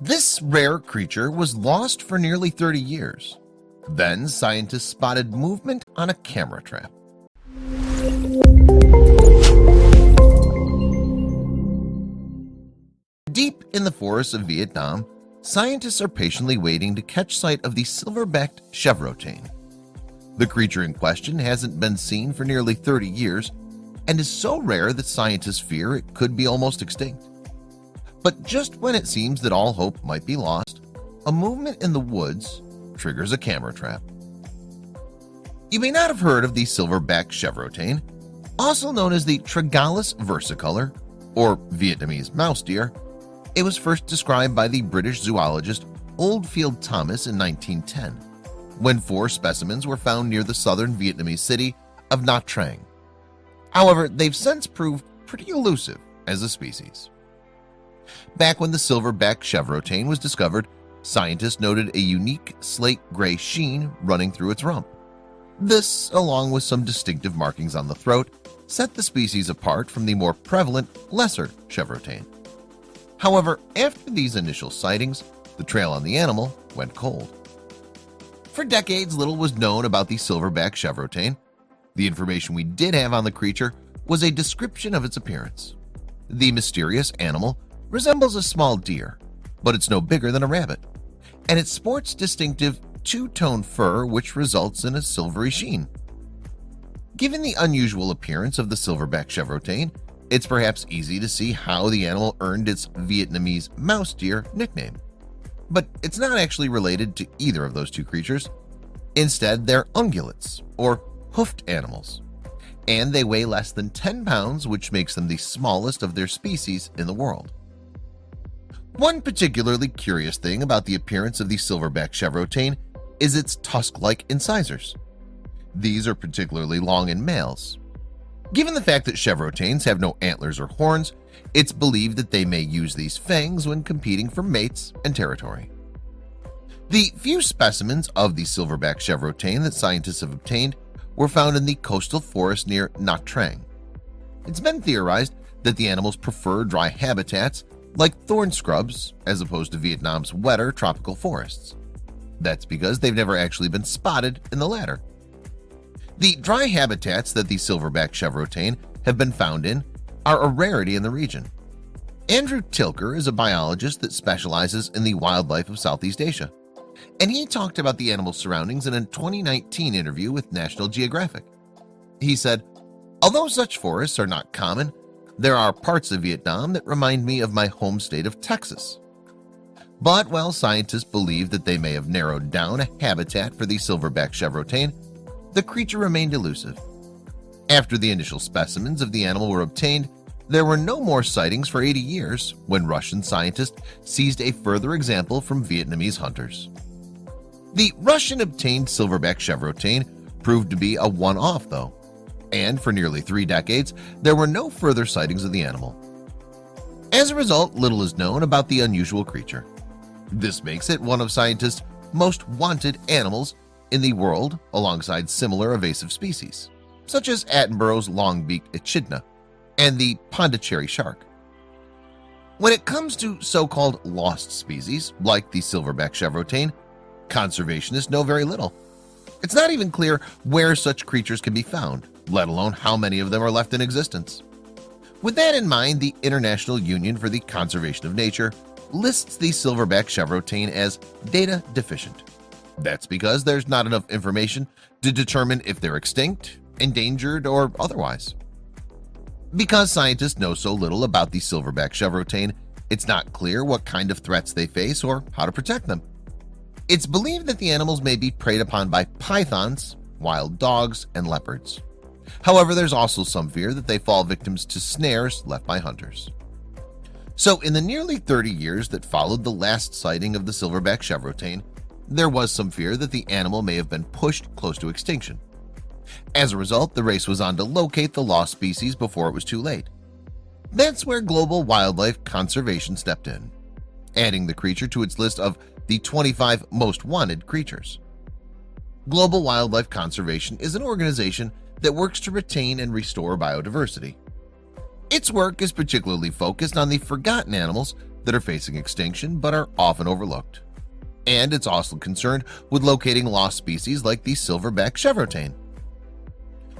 This rare creature was lost for nearly 30 years. Then scientists spotted movement on a camera trap. Deep in the forests of Vietnam, scientists are patiently waiting to catch sight of the silver-backed chevrotain. The creature in question hasn't been seen for nearly 30 years and is so rare that scientists fear it could be almost extinct. But just when it seems that all hope might be lost, a movement in the woods triggers a camera trap. You may not have heard of the silver-backed chevrotain, also known as the Trigalis versicolor, or Vietnamese mouse deer. It was first described by the British zoologist Oldfield Thomas in 1910, when 4 specimens were found near the southern Vietnamese city of Nha Trang. However, they've since proved pretty elusive as a species. Back when the silver-backed chevrotain was discovered, scientists noted a unique slate gray sheen running through its rump. This, along with some distinctive markings on the throat, set the species apart from the more prevalent lesser chevrotain. However, after these initial sightings, the trail on the animal went cold. For decades, little was known about the silver-backed chevrotain. The information we did have on the creature was a description of its appearance. The mysterious animal resembles a small deer, but it's no bigger than a rabbit, and it sports distinctive two-tone fur which results in a silvery sheen. Given the unusual appearance of the silver-backed chevrotain, it's perhaps easy to see how the animal earned its Vietnamese mouse deer nickname. But it's not actually related to either of those two creatures. Instead, they're ungulates, or hoofed animals, and they weigh less than 10 pounds, which makes them the smallest of their species in the world. One particularly curious thing about the appearance of the silver-backed chevrotain is its tusk-like incisors. These are particularly long in males. Given the fact that chevrotains have no antlers or horns, it's believed that they may use these fangs when competing for mates and territory. The few specimens of the silver-backed chevrotain that scientists have obtained were found in the coastal forest near Nha Trang. It's been theorized that the animals prefer dry habitats like thorn scrubs as opposed to Vietnam's wetter tropical forests. That's because they've never actually been spotted in the latter. The dry habitats that the silver-backed chevrotain have been found in are a rarity in the region. Andrew Tilker is a biologist that specializes in the wildlife of Southeast Asia, and he talked about the animal's surroundings in a 2019 interview with National Geographic. He said, "Although such forests are not common, there are parts of Vietnam that remind me of my home state of Texas." But while scientists believe that they may have narrowed down a habitat for the silver-backed chevrotain, the creature remained elusive. After the initial specimens of the animal were obtained, there were no more sightings for 80 years when Russian scientists seized a further example from Vietnamese hunters. The Russian-obtained silver-backed chevrotain proved to be a one-off, though, and for nearly 3 decades, there were no further sightings of the animal. As a result, little is known about the unusual creature. This makes it one of scientists' most wanted animals in the world, alongside similar evasive species, such as Attenborough's long-beaked echidna and the Pondicherry shark. When it comes to so-called lost species, like the silver-backed chevrotain, conservationists know very little. It's not even clear where such creatures can be found, let alone how many of them are left in existence. With that in mind, the International Union for the Conservation of Nature lists the silver-backed chevrotain as data deficient. That's because there's not enough information to determine if they're extinct, endangered, or otherwise. Because scientists know so little about the silver-backed chevrotain, it's not clear what kind of threats they face or how to protect them. It's believed that the animals may be preyed upon by pythons, wild dogs, and leopards. However, there's also some fear that they fall victims to snares left by hunters. So in the nearly 30 years that followed the last sighting of the silver-backed chevrotain, there was some fear that the animal may have been pushed close to extinction. As a result, the race was on to locate the lost species before it was too late. That's where global wildlife conservation stepped in, adding the creature to its list of the 25 most wanted creatures. Global Wildlife Conservation is an organization that works to retain and restore biodiversity. Its work is particularly focused on the forgotten animals that are facing extinction but are often overlooked. And it's also concerned with locating lost species like the silverback chevrotain.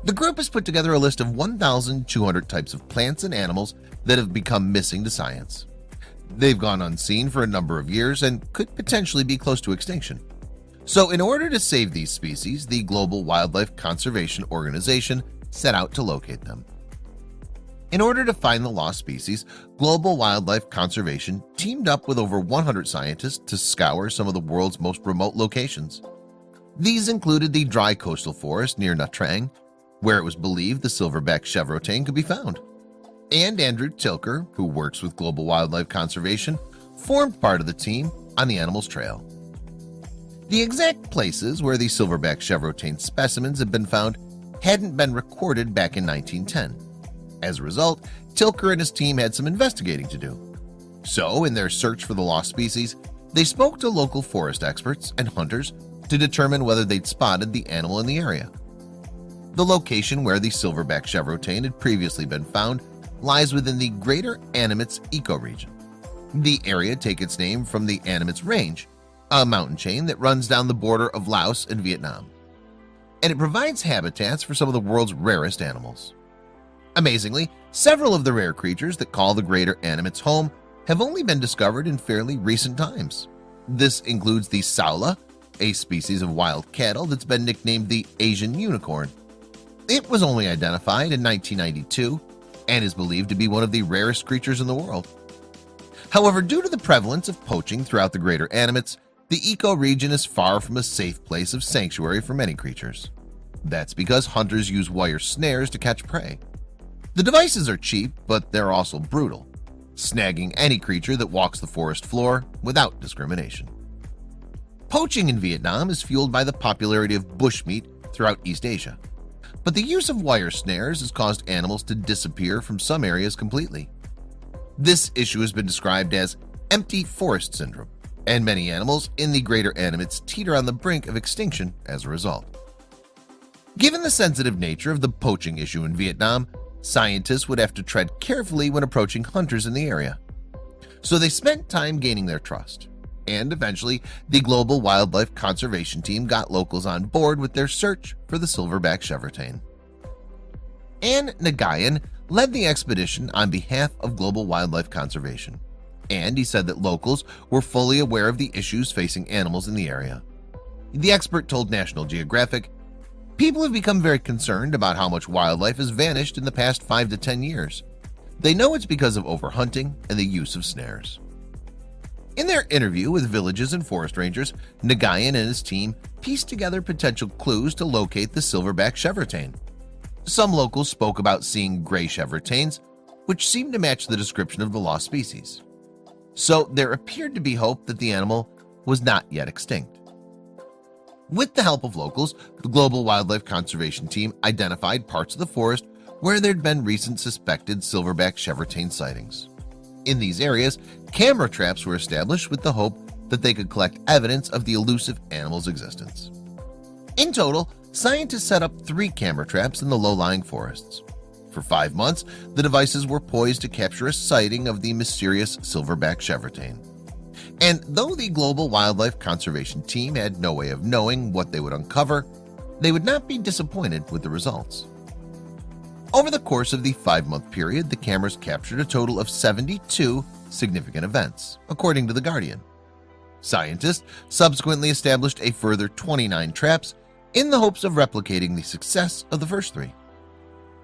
The group has put together a list of 1,200 types of plants and animals that have become missing to science. They've gone unseen for a number of years and could potentially be close to extinction. So in order to save these species, the Global Wildlife Conservation Organization set out to locate them. In order to find the lost species, Global Wildlife Conservation teamed up with over 100 scientists to scour some of the world's most remote locations. These included the dry coastal forest near Nha Trang, where it was believed the silverback chevrotain could be found. And Andrew Tilker, who works with Global Wildlife Conservation, formed part of the team on the Animals Trail. The exact places where the silverback chevrotain specimens had been found hadn't been recorded back in 1910. As a result, Tilker and his team had some investigating to do. So, in their search for the lost species, they spoke to local forest experts and hunters to determine whether they'd spotted the animal in the area. The location where the silverback chevrotain had previously been found lies within the Greater Animals ecoregion. The area takes its name from the Animals Range, a mountain chain that runs down the border of Laos and Vietnam, and it provides habitats for some of the world's rarest animals. Amazingly, several of the rare creatures that call the Greater Animals home have only been discovered in fairly recent times. This includes the saola, a species of wild cattle that's been nicknamed the Asian unicorn. It was only identified in 1992 and is believed to be one of the rarest creatures in the world. However, due to the prevalence of poaching throughout the Greater Animals, the ecoregion is far from a safe place of sanctuary for many creatures. That's because hunters use wire snares to catch prey. The devices are cheap, but they're also brutal, snagging any creature that walks the forest floor without discrimination. Poaching in Vietnam is fueled by the popularity of bushmeat throughout East Asia, but the use of wire snares has caused animals to disappear from some areas completely. This issue has been described as empty forest syndrome, and many animals in the Greater Animals teeter on the brink of extinction as a result. Given the sensitive nature of the poaching issue in Vietnam, scientists would have to tread carefully when approaching hunters in the area. So they spent time gaining their trust, and eventually the Global Wildlife Conservation Team got locals on board with their search for the silverback chevrotain. Ann Nagayan led the expedition on behalf of Global Wildlife Conservation, and he said that locals were fully aware of the issues facing animals in the area. The expert told National Geographic, "People have become very concerned about how much wildlife has vanished in the past 5 to 10 years. They know it's because of overhunting and the use of snares." In their interview with villages and forest rangers, Nagayan and his team pieced together potential clues to locate the silverback chevrotain. Some locals spoke about seeing gray chevrotains, which seemed to match the description of the lost species. So there appeared to be hope that the animal was not yet extinct. With the help of locals, the Global Wildlife Conservation Team identified parts of the forest where there'd been recent suspected silverback chevrotain sightings. In these areas, camera traps were established with the hope that they could collect evidence of the elusive animal's existence. In total, scientists set up 3 camera traps in the low-lying forests. For 5 months, the devices were poised to capture a sighting of the mysterious silverback chevrotain. And though the Global Wildlife Conservation Team had no way of knowing what they would uncover, they would not be disappointed with the results. Over the course of the 5-month period, the cameras captured a total of 72 significant events, according to The Guardian. Scientists subsequently established a further 29 traps in the hopes of replicating the success of the first 3.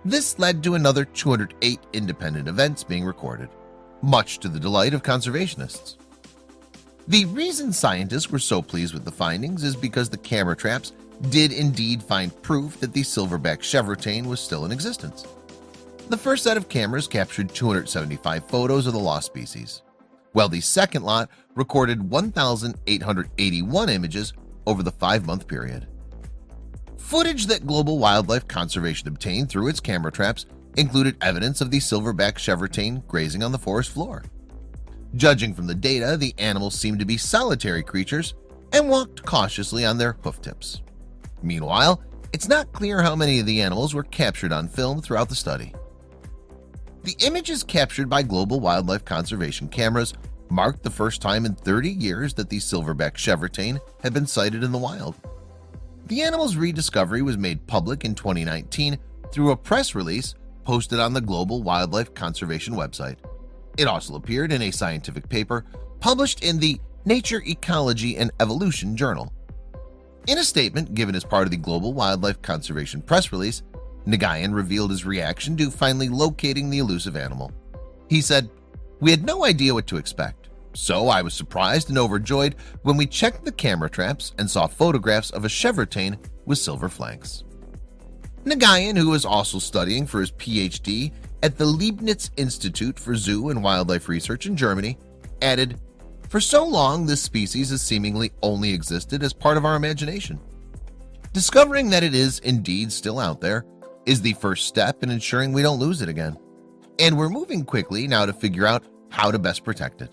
This led to another 208 independent events being recorded, much to the delight of conservationists. The reason scientists were so pleased with the findings is because the camera traps did indeed find proof that the silverback chevrotain was still in existence. The first set of cameras captured 275 photos of the lost species, while the second lot recorded 1,881 images over the 5-month period. Footage that Global Wildlife Conservation obtained through its camera traps included evidence of the silverback chevrotain grazing on the forest floor. Judging from the data, the animals seemed to be solitary creatures and walked cautiously on their hoof tips. Meanwhile, it's not clear how many of the animals were captured on film throughout the study. The images captured by Global Wildlife Conservation cameras marked the first time in 30 years that the silverback chevrotain had been sighted in the wild. The animal's rediscovery was made public in 2019 through a press release posted on the Global Wildlife Conservation website. It also appeared in a scientific paper published in the Nature, Ecology, and Evolution journal. In a statement given as part of the Global Wildlife Conservation press release, Nagayan revealed his reaction to finally locating the elusive animal. He said, "We had no idea what to expect, so I was surprised and overjoyed when we checked the camera traps and saw photographs of a chevrotain with silver flanks." Nagayan, who is also studying for his PhD at the Leibniz Institute for Zoo and Wildlife Research in Germany, added, "For so long, this species has seemingly only existed as part of our imagination. Discovering that it is indeed still out there is the first step in ensuring we don't lose it again, and we're moving quickly now to figure out how to best protect it."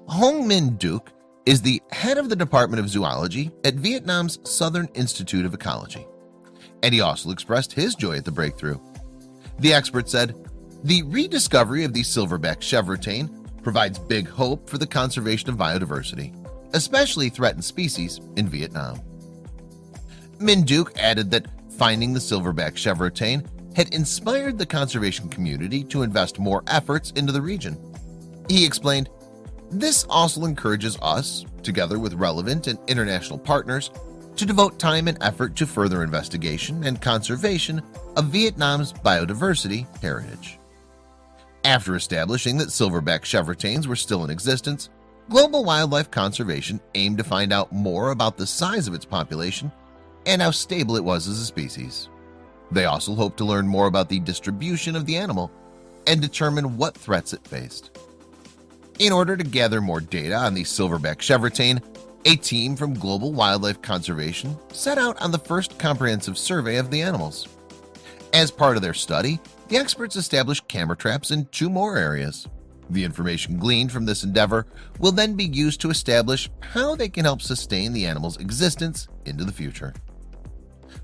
Hong Minh Duc is the head of the Department of Zoology at Vietnam's Southern Institute of Ecology, and he also expressed his joy at the breakthrough. The expert said, "The rediscovery of the silverback chevrotain provides big hope for the conservation of biodiversity, especially threatened species in Vietnam." Minh Duc added that finding the silverback chevrotain had inspired the conservation community to invest more efforts into the region. He explained, "This also encourages us, together with relevant and international partners, to devote time and effort to further investigation and conservation of Vietnam's biodiversity heritage." After establishing that silverback chevrotains were still in existence, Global Wildlife Conservation aimed to find out more about the size of its population and how stable it was as a species. They also hoped to learn more about the distribution of the animal and determine what threats it faced. In order to gather more data on the silverback chevrotain, a team from Global Wildlife Conservation set out on the first comprehensive survey of the animals. As part of their study, the experts established camera traps in 2 more areas. The information gleaned from this endeavor will then be used to establish how they can help sustain the animal's existence into the future.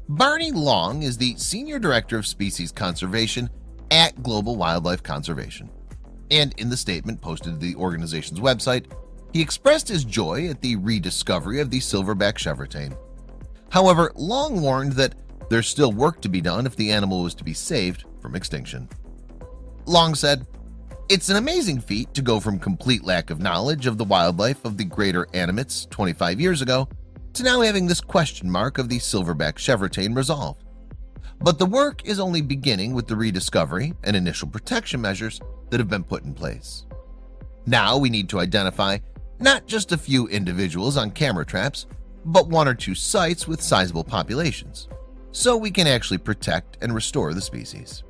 Barney Long is the Senior Director of Species Conservation at Global Wildlife Conservation, and in the statement posted to the organization's website, he expressed his joy at the rediscovery of the silverback chevrotain. However, Long warned that there's still work to be done if the animal was to be saved from extinction. Long said, "It's an amazing feat to go from complete lack of knowledge of the wildlife of the greater animates 25 years ago to now having this question mark of the silverback chevrotain resolved. But the work is only beginning with the rediscovery and initial protection measures that have been put in place. Now we need to identify not just a few individuals on camera traps, but 1 or 2 sites with sizable populations, so we can actually protect and restore the species."